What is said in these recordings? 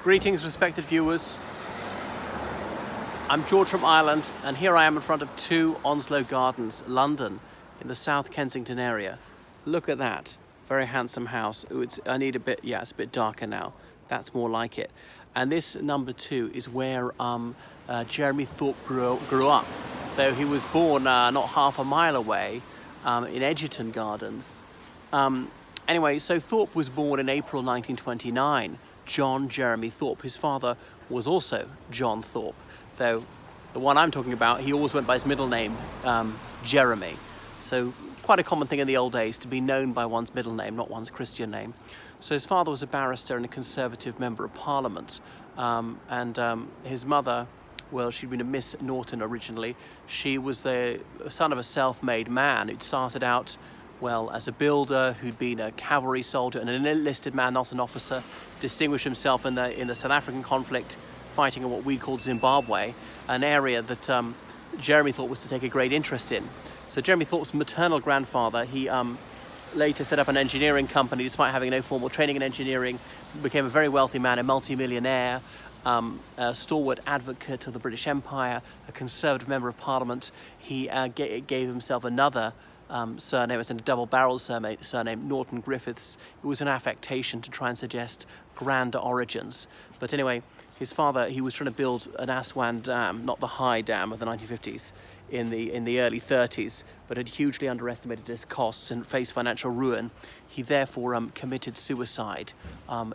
Greetings, respected viewers. I'm George from Ireland, and here I am in front of 2 Onslow Gardens, London, in the South Kensington area. Look at that. Very handsome house. It's a bit darker now. That's more like it. And this number 2 is where Jeremy Thorpe grew up. Though he was born not half a mile away in Edgerton Gardens. Anyway, so Thorpe was born in April 1929. John Jeremy Thorpe. His father was also John Thorpe, though the one I'm talking about, he always went by his middle name, Jeremy. So quite a common thing in the old days to be known by one's middle name, not one's Christian name. So his father was a barrister and a Conservative member of Parliament, and his mother, well, she'd been a Miss Norton originally. She was the son of a self-made man who'd started out, well, as a builder, who'd been a cavalry soldier and an enlisted man, not an officer, distinguished himself in the South African conflict, fighting in what we called Zimbabwe, an area that Jeremy Thorpe was to take a great interest in. So Jeremy Thorpe's maternal grandfather, he later set up an engineering company despite having no formal training in engineering, became a very wealthy man, a multi-millionaire, a stalwart advocate of the British Empire, a Conservative member of Parliament. He gave himself another surname. It was a double-barreled surname, Norton Griffiths. It was an affectation to try and suggest grander origins. But anyway, his father, he was trying to build an Aswan Dam, not the high dam of the 1950s, in the early 30s, but had hugely underestimated its costs and faced financial ruin. He therefore committed suicide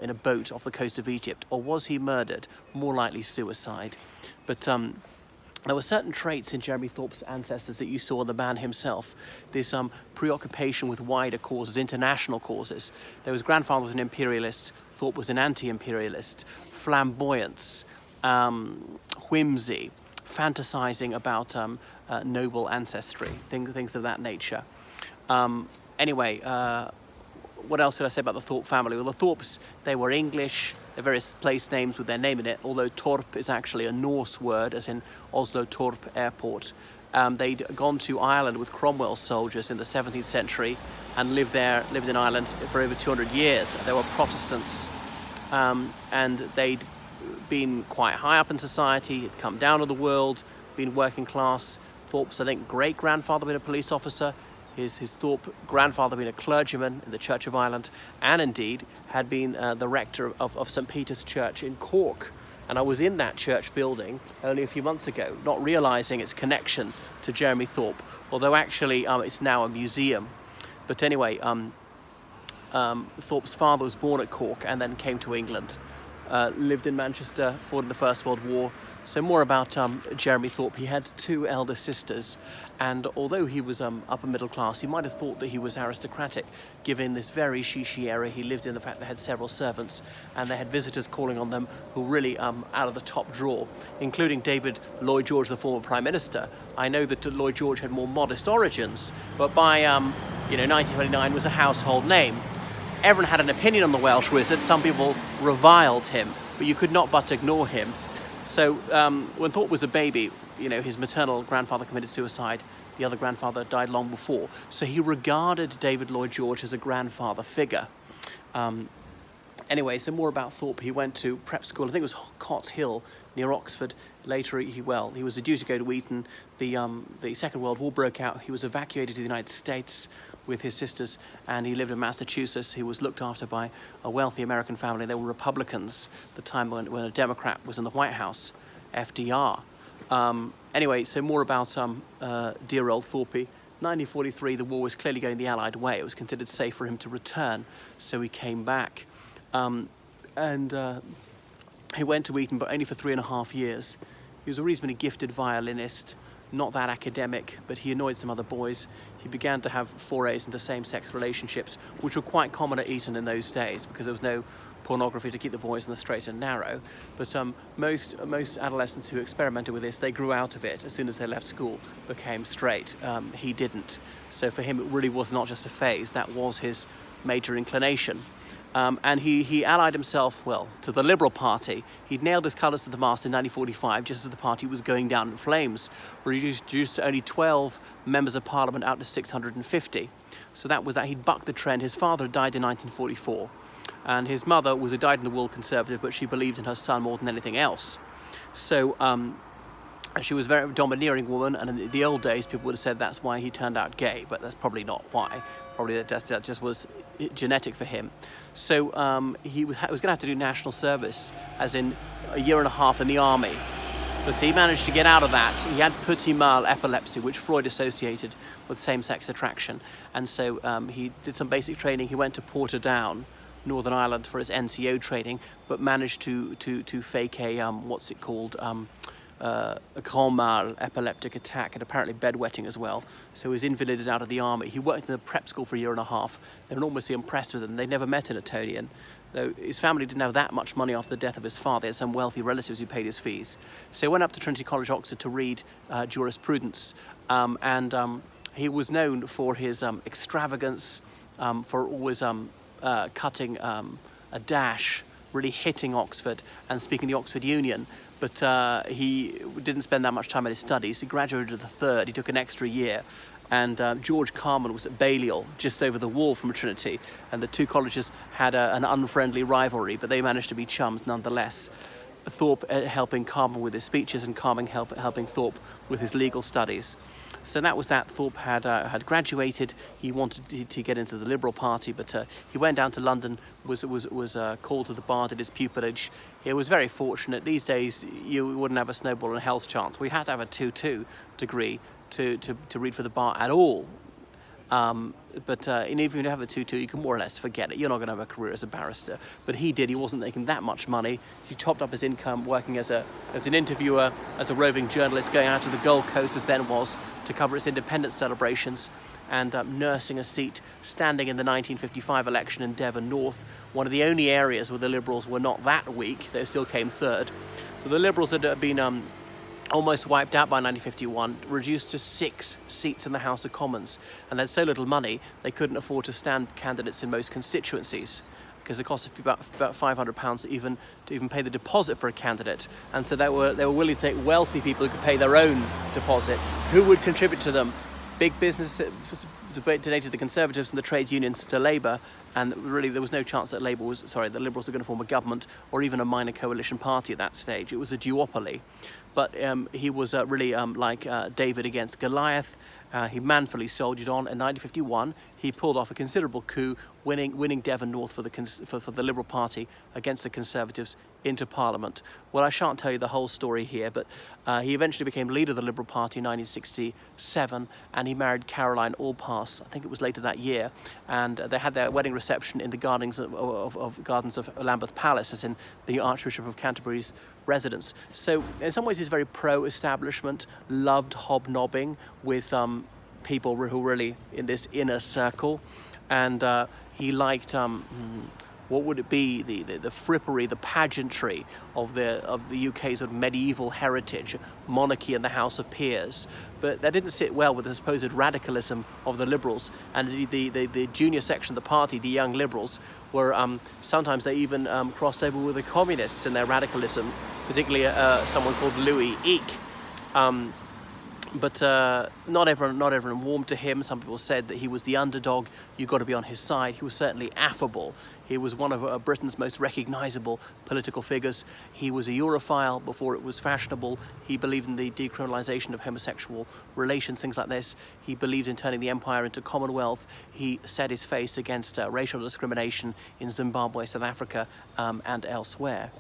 in a boat off the coast of Egypt. Or was he murdered? More likely suicide. But there were certain traits in Jeremy Thorpe's ancestors that you saw in the man himself. This preoccupation with wider causes, international causes. Though his grandfather was an imperialist, Thorpe was an anti-imperialist. Flamboyance, whimsy, fantasizing about noble ancestry, things of that nature. Anyway, what else did I say about the Thorpe family? Well, the Thorpes, they were English. There are various place names with their name in it, although Thorpe is actually a Norse word, as in Oslo Thorpe Airport. They'd gone to Ireland with Cromwell's soldiers in the 17th century and lived in Ireland for over 200 years. They were Protestants, and they'd been quite high up in society, had come down to the world, been working class. Thorpe's, I think, great-grandfather been a police officer. His Thorpe grandfather being a clergyman in the Church of Ireland, and indeed had been the rector of St. Peter's Church in Cork. And I was in that church building only a few months ago, not realising its connection to Jeremy Thorpe, although actually it's now a museum. But anyway, Thorpe's father was born at Cork and then came to England. Lived in Manchester, fought in the First World War. So more about Jeremy Thorpe. He had 2 elder sisters, and although he was upper middle class, you might have thought that he was aristocratic, given this very chic era he lived in, the fact they had several servants, and they had visitors calling on them who were really out of the top drawer, including David Lloyd George, the former Prime Minister. I know that Lloyd George had more modest origins, but by 1929 was a household name. Everyone had an opinion on the Welsh wizard. Some people reviled him, but you could not but ignore him. So when Thorpe was a baby, his maternal grandfather committed suicide. The other grandfather died long before. So he regarded David Lloyd George as a grandfather figure. Anyway, so more about Thorpe. He went to prep school, I think it was Cott Hill near Oxford. Later, he was due to go to Eton. The Second World War broke out. He was evacuated to the United States with his sisters, and he lived in Massachusetts. He was looked after by a wealthy American family. They were Republicans at the time when a Democrat was in the White House, FDR. Anyway, so more about dear old Thorpe. 1943, the war was clearly going the Allied way. It was considered safe for him to return, so he came back. He went to Eton, but only for 3.5 years. He was a reasonably gifted violinist, not that academic, but he annoyed some other boys. He began to have forays into same-sex relationships, which were quite common at Eton in those days because there was no pornography to keep the boys in the straight and narrow. But most adolescents who experimented with this, they grew out of it as soon as they left school, became straight. He didn't. So for him, it really was not just a phase. That was his major inclination. And he allied himself, well, to the Liberal Party. He'd nailed his colours to the mast in 1945, just as the party was going down in flames, reduced to only 12 members of Parliament out to 650. So that was that. He'd bucked the trend. His father died in 1944. And his mother was a dyed-in-the-wool Conservative, but she believed in her son more than anything else. So she was a very domineering woman, and in the old days people would have said that's why he turned out gay, but that's probably not why. Probably that just was genetic for him. So he was going to have to do national service, as in a year and a half in the army. But he managed to get out of that. He had petit mal epilepsy, which Freud associated with same-sex attraction. And so he did some basic training. He went to Portadown, Northern Ireland, for his NCO training, but managed to fake a what's it called, a grand mal epileptic attack, and apparently bedwetting as well. So he was invalided out of the army. He worked in a prep school for a year and a half. They were enormously impressed with him. They'd never met an Etonian. Though his family didn't have that much money after the death of his father. He had some wealthy relatives who paid his fees. So he went up to Trinity College, Oxford, to read jurisprudence, and he was known for his extravagance, for always cutting a dash, really hitting Oxford and speaking the Oxford Union. But he didn't spend that much time at his studies. He graduated at the third. He took an extra year. And George Carman was at Balliol, just over the wall from Trinity. And the two colleges had an unfriendly rivalry, but they managed to be chums nonetheless. Thorpe helping Carman with his speeches, and Carman helping Thorpe with his legal studies. So that was that. Thorpe had graduated. He wanted to get into the Liberal Party, but he went down to London, was called to the bar, did his pupillage. He was very fortunate. These days, you wouldn't have a snowball in hell's chance. We had to have a 2-2 degree to read for the bar at all. But even if you have a 2-2, you can more or less forget it. You're not going to have a career as a barrister. But he did. He wasn't making that much money. He topped up his income working as an interviewer, as a roving journalist, going out to the Gold Coast, as then was, to cover its independence celebrations, and nursing a seat, standing in the 1955 election in Devon North, one of the only areas where the Liberals were not that weak. They still came third. So the Liberals had been almost wiped out by 1951, reduced to 6 seats in the House of Commons, and they had so little money they couldn't afford to stand candidates in most constituencies, because it cost about £500 to even pay the deposit for a candidate. And so they were willing to take wealthy people who could pay their own deposit, who would contribute to them. Big business donated the Conservatives and the trades unions to Labour, and really there was no chance that the Liberals were going to form a government or even a minor coalition party at that stage. It was a duopoly. But he was really like David against Goliath. He manfully soldiered on. In 1951, he pulled off a considerable coup, winning Devon North for the Liberal Party against the Conservatives into Parliament. Well, I shan't tell you the whole story here, but he eventually became leader of the Liberal Party in 1967, and he married Caroline Allpass. I think it was later that year, and they had their wedding reception in the gardens of Lambeth Palace, as in the Archbishop of Canterbury's residence. So in some ways he's very pro-establishment, loved hobnobbing with people who were really in this inner circle, and he liked what would it be, the frippery, the pageantry of the UK's sort of medieval heritage, monarchy and the House of Peers. But that didn't sit well with the supposed radicalism of the Liberals, and the junior section of the party, the Young Liberals, were sometimes they even crossed over with the communists in their radicalism, particularly someone called Louis Eek. But not everyone warmed to him. Some people said that he was the underdog. You've got to be on his side. He was certainly affable. He was one of Britain's most recognisable political figures. He was a Europhile before it was fashionable. He believed in the decriminalisation of homosexual relations, things like this. He believed in turning the empire into Commonwealth. He set his face against racial discrimination in Zimbabwe, South Africa, and elsewhere.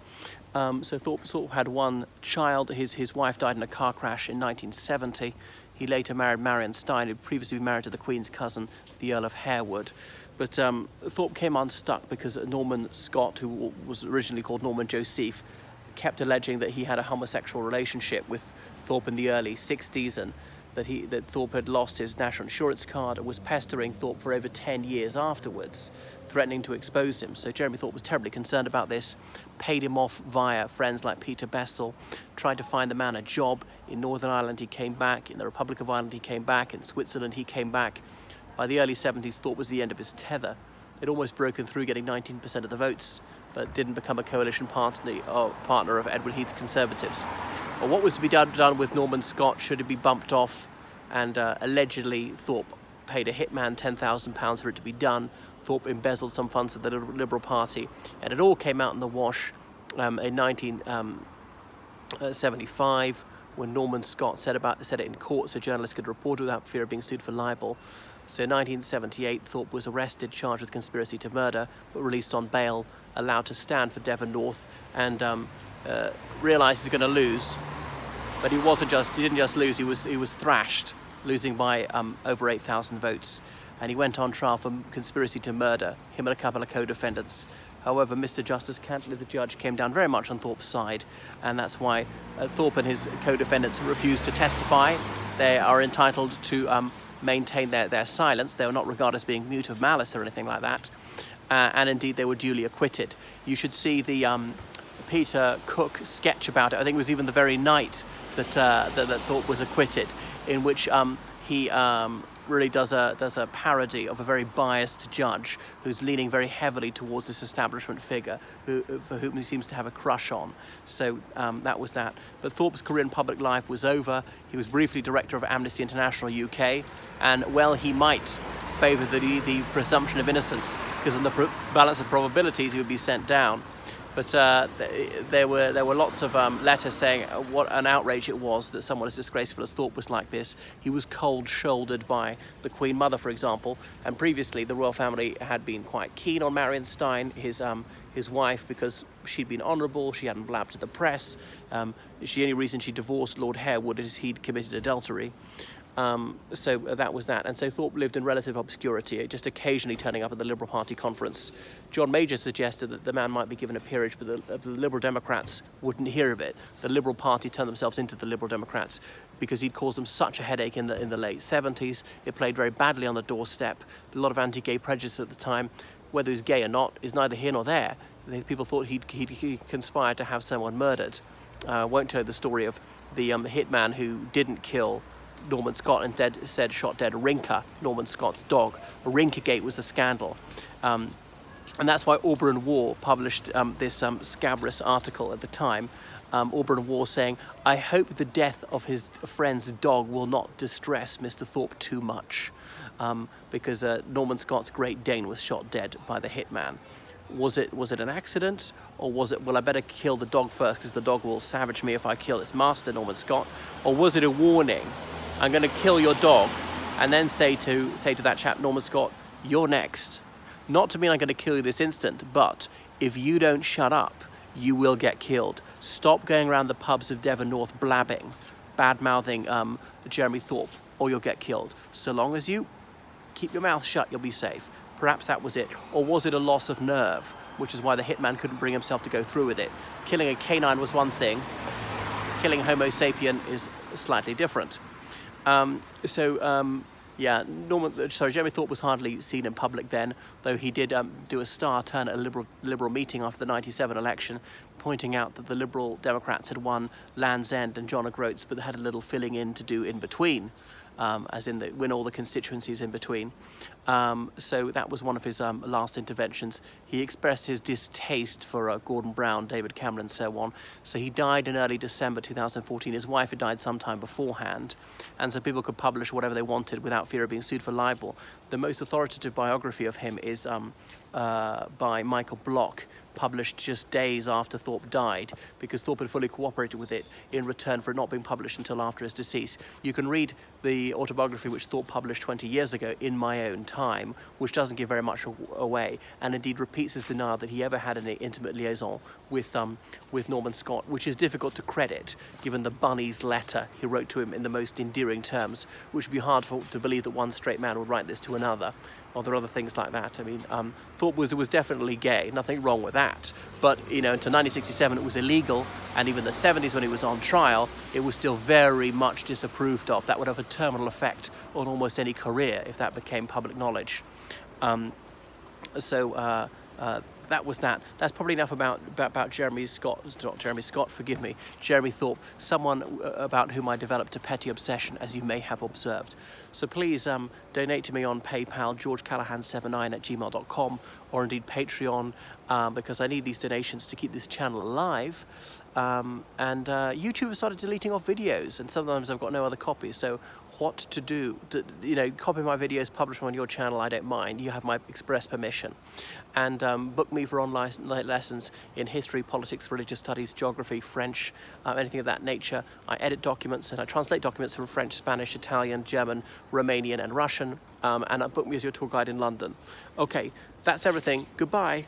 So Thorpe had one child. His wife died in a car crash in 1970. He later married Marion Stein, who had previously been married to the Queen's cousin, the Earl of Harewood. But Thorpe came unstuck because Norman Scott, who was originally called Norman Josiffe, kept alleging that he had a homosexual relationship with Thorpe in the early 60s, and that Thorpe had lost his national insurance card, and was pestering Thorpe for over 10 years afterwards, threatening to expose him. So Jeremy Thorpe was terribly concerned about this, paid him off via friends like Peter Bestel, tried to find the man a job. In Northern Ireland he came back, in the Republic of Ireland he came back, in Switzerland he came back. By the early 70s, Thorpe was the end of his tether. He'd almost broken through, getting 19% of the votes, but didn't become a coalition partner of Edward Heath's Conservatives. Well, what was to be done with Norman Scott? Should it be bumped off? And allegedly Thorpe paid a hitman £10,000 for it to be done, Thorpe embezzled some funds of the Liberal Party, and it all came out in the wash in 1975 when Norman Scott said it in court so journalists could report without fear of being sued for libel. So in 1978, Thorpe was arrested, charged with conspiracy to murder, but released on bail, allowed to stand for Devon North, and realised he's going to lose. But he didn't just lose, he was thrashed, losing by over 8,000 votes. And he went on trial for conspiracy to murder, him and a couple of co-defendants. However, Mr. Justice Cantley, the judge, came down very much on Thorpe's side, and that's why Thorpe and his co-defendants refused to testify. They are entitled to maintain their silence. They were not regarded as being mute of malice or anything like that. And indeed, they were duly acquitted. You should see the Peter Cook sketch about it. I think it was even the very night that Thorpe was acquitted, in which he really does a parody of a very biased judge who's leaning very heavily towards this establishment figure for whom he seems to have a crush on. So that was that. But Thorpe's career in public life was over. He was briefly director of Amnesty International UK, and well, he might favour the presumption of innocence, because in the balance of probabilities he would be sent down. But there were lots of letters saying what an outrage it was that someone as disgraceful as Thorpe was like this. He was cold-shouldered by the Queen Mother, for example, and previously the royal family had been quite keen on Marion Stein, his wife, because she'd been honourable, she hadn't blabbed to the press. The only reason she divorced Lord Harewood is he'd committed adultery. So that was that. And so Thorpe lived in relative obscurity, just occasionally turning up at the Liberal Party conference. John Major suggested that the man might be given a peerage, but the Liberal Democrats wouldn't hear of it. The Liberal Party turned themselves into the Liberal Democrats because he'd caused them such a headache in the late 70s. It played very badly on the doorstep. A lot of anti-gay prejudice at the time. Whether he's gay or not is neither here nor there. People thought he'd conspired to have someone murdered. Won't tell you the story of the hitman who didn't kill Norman Scott and shot dead Rinker, Norman Scott's dog. Rinkergate was a scandal. And that's why Auburn War published this scabrous article at the time. Auburn War saying, "I hope the death of his friend's dog will not distress Mr. Thorpe too much," because Norman Scott's Great Dane was shot dead by the hitman. Was it an accident, or was it, well, I better kill the dog first because the dog will savage me if I kill its master, Norman Scott? Or was it a warning? I'm going to kill your dog, and then say to that chap, Norman Scott, "You're next. Not to mean I'm going to kill you this instant, but if you don't shut up, you will get killed. Stop going around the pubs of Devon North blabbing, bad-mouthing Jeremy Thorpe, or you'll get killed. So long as you keep your mouth shut, you'll be safe." Perhaps that was it. Or was it a loss of nerve, which is why the hitman couldn't bring himself to go through with it? Killing a canine was one thing. Killing Homo sapien is slightly different. Jeremy Thorpe was hardly seen in public then, though he did do a star turn at a Liberal meeting after the 97 election, pointing out that the Liberal Democrats had won Land's End and John O'Groats, but they had a little filling in to do in between, as in win all the constituencies in between. So that was one of his last interventions. He expressed his distaste for Gordon Brown, David Cameron, and so on. So he died in early December 2014. His wife had died sometime beforehand, and so people could publish whatever they wanted without fear of being sued for libel. The most authoritative biography of him is by Michael Block, published just days after Thorpe died, because Thorpe had fully cooperated with it in return for it not being published until after his decease. You can read the autobiography which Thorpe published 20 years ago, In My Own Time, which doesn't give very much away, and indeed repeats his denial that he ever had any intimate liaison with Norman Scott, which is difficult to credit, given the bunny's letter he wrote to him in the most endearing terms, which would be hard to believe that one straight man would write this to another. Or there are other things like that. I mean, Thorpe was definitely gay, nothing wrong with that. But, until 1967 it was illegal, and even the 70s when he was on trial, it was still very much disapproved of. That would have a terminal effect on almost any career if that became public knowledge. That was that. That's probably enough about Jeremy Thorpe, someone about whom I developed a petty obsession, as you may have observed. So please donate to me on PayPal, georgecallahan79@gmail.com, or indeed Patreon, because I need these donations to keep this channel alive. YouTube has started deleting off videos, and sometimes I've got no other copies, so what to do. Copy my videos, publish them on your channel, I don't mind. You have my express permission. And book me for online lessons in history, politics, religious studies, geography, French, anything of that nature. I edit documents and I translate documents from French, Spanish, Italian, German, Romanian and Russian. And book me as your tour guide in London. Okay, that's everything. Goodbye.